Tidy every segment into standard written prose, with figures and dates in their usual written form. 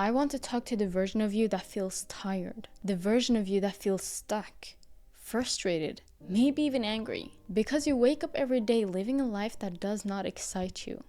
I want to talk to the version of you that feels tired, the version of you that feels stuck, frustrated, maybe even angry, because you wake up every day living a life that does not excite you.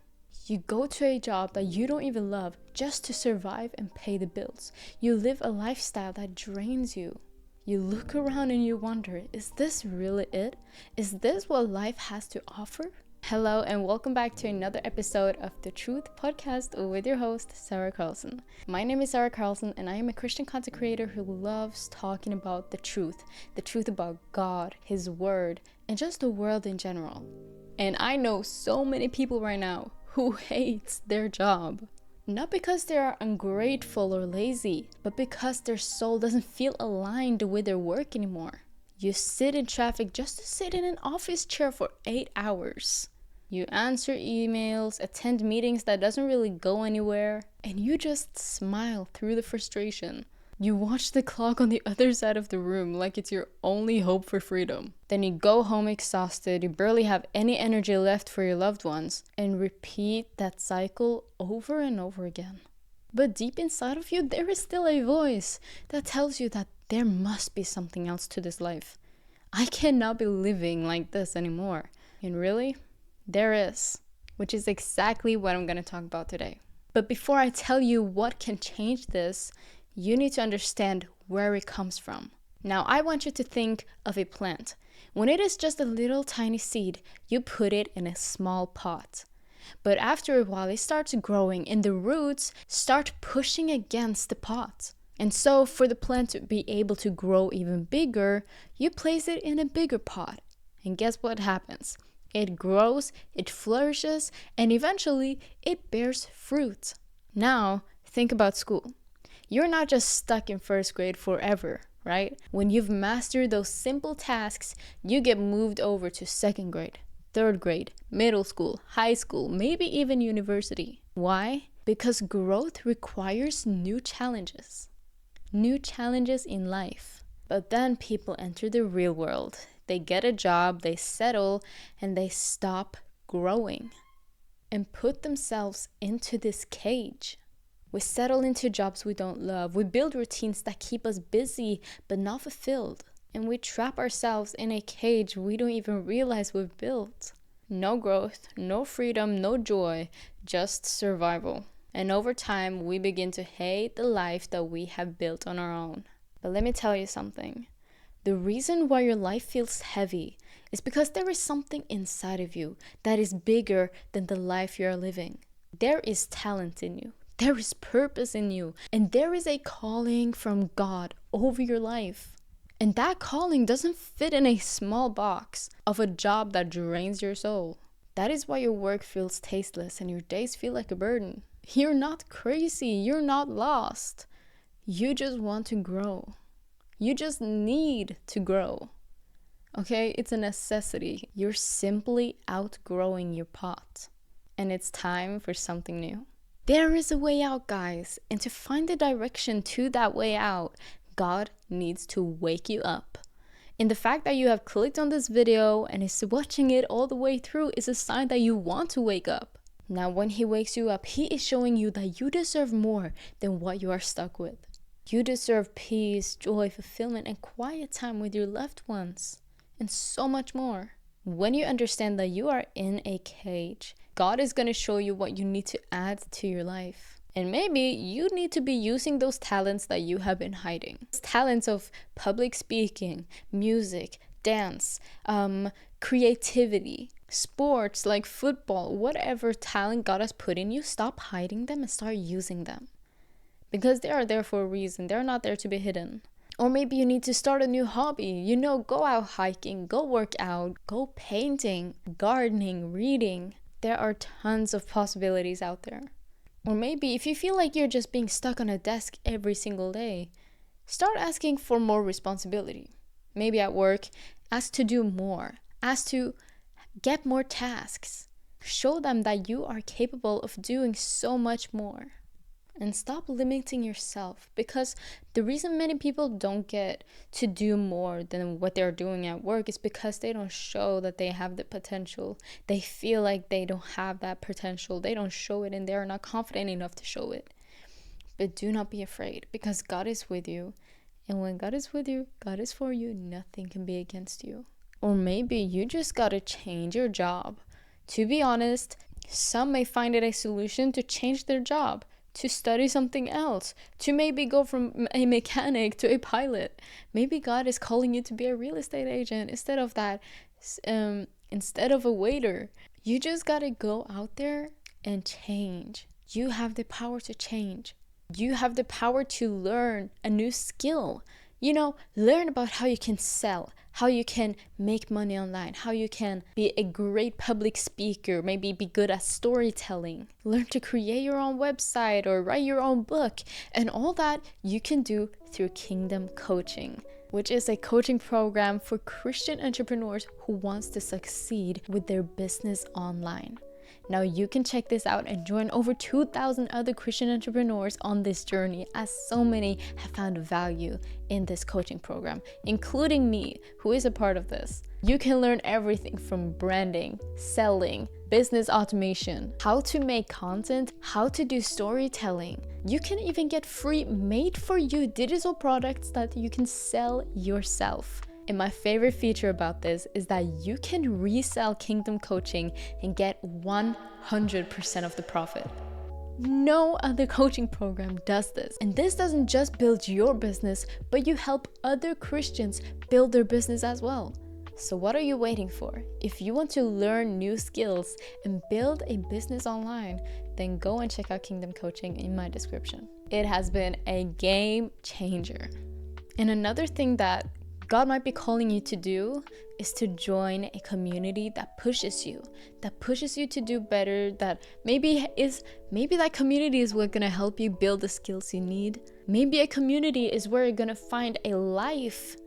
You go to a job that you don't even love just to survive and pay the bills. You live a lifestyle that drains you. You look around and you wonder, is this really it? Is this what life has to offer? Hello and welcome back to another episode of The Truth Podcast with your host, Sarah Carlson. My name is Sarah Carlson and I am a Christian content creator who loves talking about the truth about God, His Word, and just the world in general. And I know so many people right now who hates their job. Not because they are ungrateful or lazy, but because their soul doesn't feel aligned with their work anymore. You sit in traffic just to sit in an office chair for 8 hours. You answer emails, attend meetings that doesn't really go anywhere, and you just smile through the frustration. You watch the clock on the other side of the room like it's your only hope for freedom. Then you go home exhausted, you barely have any energy left for your loved ones, and repeat that cycle over and over again. But deep inside of you, there is still a voice that tells you that there must be something else to this life. I cannot be living like this anymore. And really, there is, which is exactly what I'm going to talk about today. But before I tell you what can change this, you need to understand where it comes from. Now, I want you to think of a plant. When it is just a little tiny seed, you put it in a small pot. But after a while, it starts growing and the roots start pushing against the pot. And so for the plant to be able to grow even bigger, you place it in a bigger pot. And guess what happens? It grows, it flourishes, and eventually it bears fruit. Now, think about school. You're not just stuck in first grade forever, right? When you've mastered those simple tasks, you get moved over to second grade, third grade, middle school, high school, maybe even university. Why? Because growth requires new challenges in life. But then people enter the real world. They get a job, they settle, and they stop growing and put themselves into this cage. We settle into jobs we don't love. We build routines that keep us busy but not fulfilled. And we trap ourselves in a cage we don't even realize we've built. No growth, no freedom, no joy, just survival. And over time, we begin to hate the life that we have built on our own. But let me tell you something. The reason why your life feels heavy is because there is something inside of you that is bigger than the life you are living. There is talent in you. There is purpose in you. And there is a calling from God over your life. And that calling doesn't fit in a small box of a job that drains your soul. That is why your work feels tasteless and your days feel like a burden. You're not crazy. You're not lost. You just want to grow. You just need to grow. Okay? It's a necessity. You're simply outgrowing your pot. And it's time for something new. There is a way out, guys. And to find the direction to that way out, God needs to wake you up. And the fact that you have clicked on this video and is watching it all the way through is a sign that you want to wake up. Now, when He wakes you up, He is showing you that you deserve more than what you are stuck with. You deserve peace, joy, fulfillment, and quiet time with your loved ones, and so much more. When you understand that you are in a cage, God is going to show you what you need to add to your life. And maybe you need to be using those talents that you have been hiding. Those talents of public speaking, music, dance, creativity, sports like football, whatever talent God has put in you, stop hiding them and start using them. Because they are there for a reason. They're not there to be hidden. Or maybe you need to start a new hobby. Go out hiking, go work out, go painting, gardening, reading. There are tons of possibilities out there. Or maybe if you feel like you're just being stuck on a desk every single day, start asking for more responsibility. Maybe at work, ask to do more. Ask to get more tasks. Show them that you are capable of doing so much more. And stop limiting yourself, because the reason many people don't get to do more than what they're doing at work is because they don't show that they have the potential. They feel like they don't have that potential. They don't show it and they're not confident enough to show it. but do not be afraid, because God is with you. And when God is with you, God is for you. Nothing can be against you. Or maybe you just gotta change your job. To be honest, some may find it a solution to change their job, to study something else, to maybe go from a mechanic to a pilot. Maybe God is calling you to be a real estate agent instead of that, instead of a waiter. You just gotta go out there and change. You have the power to change. You have the power to learn a new skill. Learn about how you can sell, how you can make money online, how you can be a great public speaker, maybe be good at storytelling. Learn to create your own website or write your own book. And all that you can do through Kingdom Coaching, which is a coaching program for Christian entrepreneurs who wants to succeed with their business online. Now you can check this out and join over 2,000 other Christian entrepreneurs on this journey, as so many have found value in this coaching program, including me, who is a part of this. You can learn everything from branding, selling, business automation, how to make content, how to do storytelling. You can even get free made-for-you digital products that you can sell yourself. And my favorite feature about this is that you can resell Kingdom Coaching and get 100% of the profit. No other coaching program does this. And this doesn't just build your business, but you help other Christians build their business as well. So what are you waiting for? If you want to learn new skills and build a business online, then go and check out Kingdom Coaching in my description. It has been a game changer. And another thing that God might be calling you to do is to join a community that pushes you to do better, that maybe that community is what's gonna help you build the skills you need. Maybe a community is where you're gonna find a life.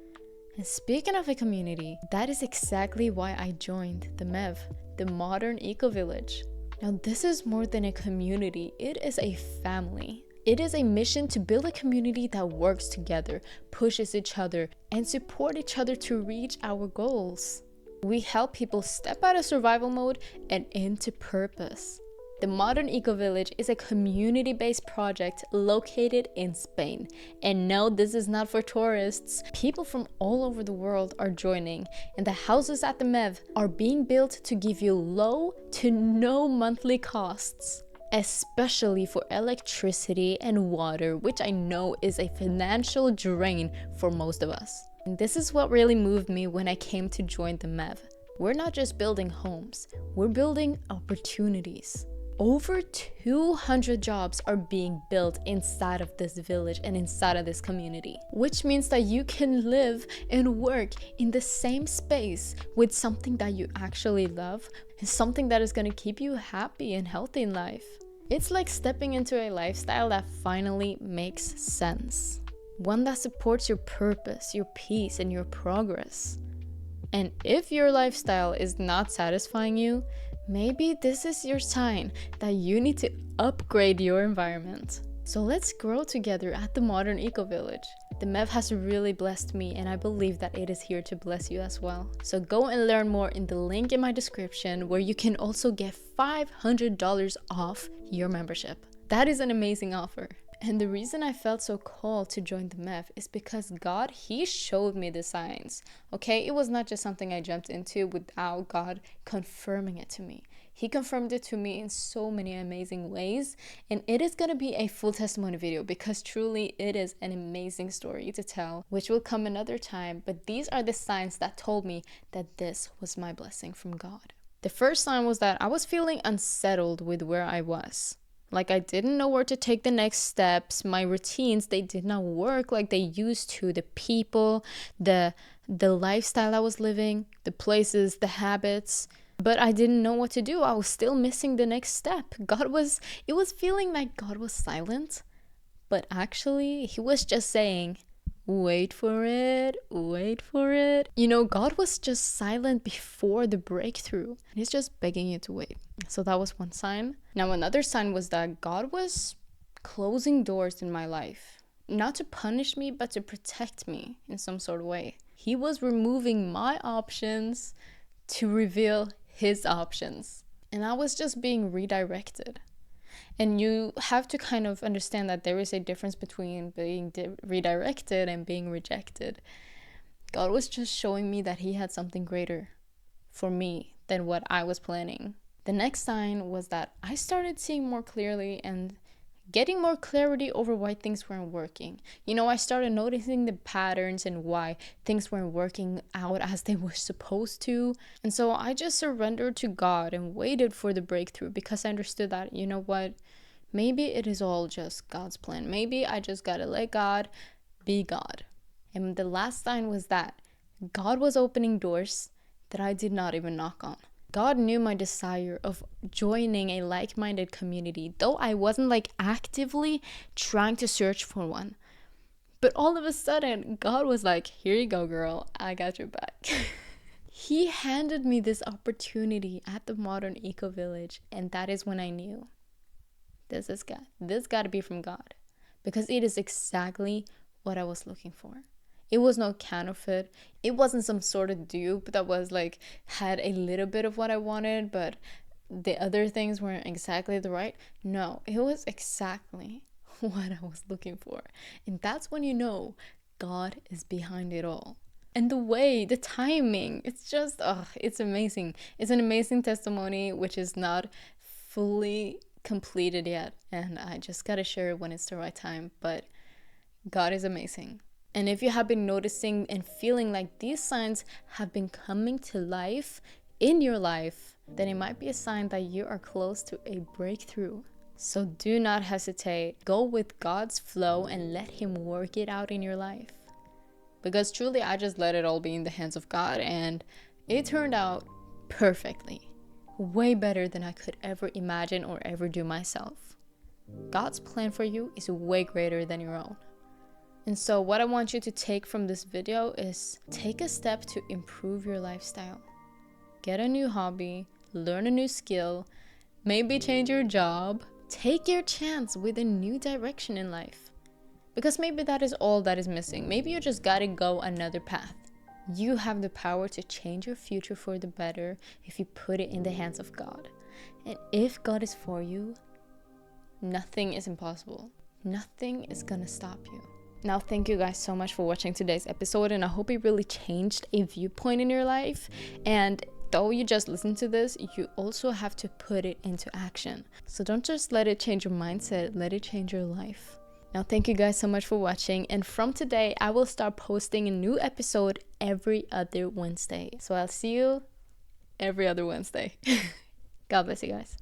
And speaking of a community, that is exactly why I joined the MEV, the Modern Eco Village. Now this is more than a community, it is a family. It is a mission to build a community that works together, pushes each other, and support each other to reach our goals. We help people step out of survival mode and into purpose. The Modern Eco Village is a community-based project located in Spain. And no, this is not for tourists. People from all over the world are joining, and the houses at the MEV are being built to give you low to no monthly costs, especially for electricity and water, which I know is a financial drain for most of us. And this is what really moved me when I came to join the MEV. We're not just building homes, we're building opportunities. Over 200 jobs are being built inside of this village and inside of this community, which means that you can live and work in the same space with something that you actually love and something that is going to keep you happy and healthy in life. It's like stepping into a lifestyle that finally makes sense. One that supports your purpose, your peace, and your progress. And if your lifestyle is not satisfying you, maybe this is your sign that you need to upgrade your environment. So let's grow together at the Modern Eco Village. The MEV has really blessed me, and I believe that it is here to bless you as well. So go and learn more in the link in my description, where you can also get $500 off your membership. That is an amazing offer. And the reason I felt so called to join the MEV is because God, He showed me the signs. Okay, it was not just something I jumped into without God confirming it to me. He confirmed it to me in so many amazing ways, and it is going to be a full testimony video because truly it is an amazing story to tell, which will come another time. But these are the signs that told me that this was my blessing from God. The first sign was that I was feeling unsettled with where I was. Like I didn't know where to take the next steps. My routines, they did not work like they used to. The people, the lifestyle I was living, the places, the habits. But I didn't know what to do. I was still missing the next step. It was feeling like God was silent. But actually, He was just saying, wait for it, wait for it. God was just silent before the breakthrough. And He's just begging you to wait. So that was one sign. Now, another sign was that God was closing doors in my life. Not to punish me, but to protect me in some sort of way. He was removing my options to reveal His options. And I was just being redirected. And you have to kind of understand that there is a difference between being redirected and being rejected. God was just showing me that he had something greater for me than what I was planning. The next sign was that I started seeing more clearly and getting more clarity over why things weren't working. I started noticing the patterns and why things weren't working out as they were supposed to. And so I just surrendered to God and waited for the breakthrough, because I understood that, maybe it is all just God's plan. Maybe I just gotta let God be God. And the last sign was that God was opening doors that I did not even knock on. God knew my desire of joining a like-minded community, though I wasn't actively trying to search for one. But all of a sudden, God was like, here you go, girl. I got your back. He handed me this opportunity at the Modern Eco Village. And that is when I knew, this got to be from God. Because it is exactly what I was looking for. It was no counterfeit. It wasn't some sort of dupe that was had a little bit of what I wanted, but the other things weren't exactly the right. No, it was exactly what I was looking for. And that's when you know God is behind it all. And the timing, it's just, it's amazing. It's an amazing testimony, which is not fully completed yet. And I just gotta share it when it's the right time. But God is amazing. And if you have been noticing and feeling like these signs have been coming to life in your life, then it might be a sign that you are close to a breakthrough. So do not hesitate. Go with God's flow and let him work it out in your life. Because truly, I just let it all be in the hands of God, and it turned out perfectly. Way better than I could ever imagine or ever do myself. God's plan for you is way greater than your own. And so what I want you to take from this video is take a step to improve your lifestyle. Get a new hobby, learn a new skill, maybe change your job. Take your chance with a new direction in life. Because maybe that is all that is missing. Maybe you just gotta go another path. You have the power to change your future for the better if you put it in the hands of God. And if God is for you, nothing is impossible. Nothing is gonna stop you. Now, thank you guys so much for watching today's episode, and I hope it really changed a viewpoint in your life. And though you just listened to this, you also have to put it into action. So don't just let it change your mindset, let it change your life. Now, thank you guys so much for watching. And from today, I will start posting a new episode every other Wednesday. So I'll see you every other Wednesday. God bless you guys.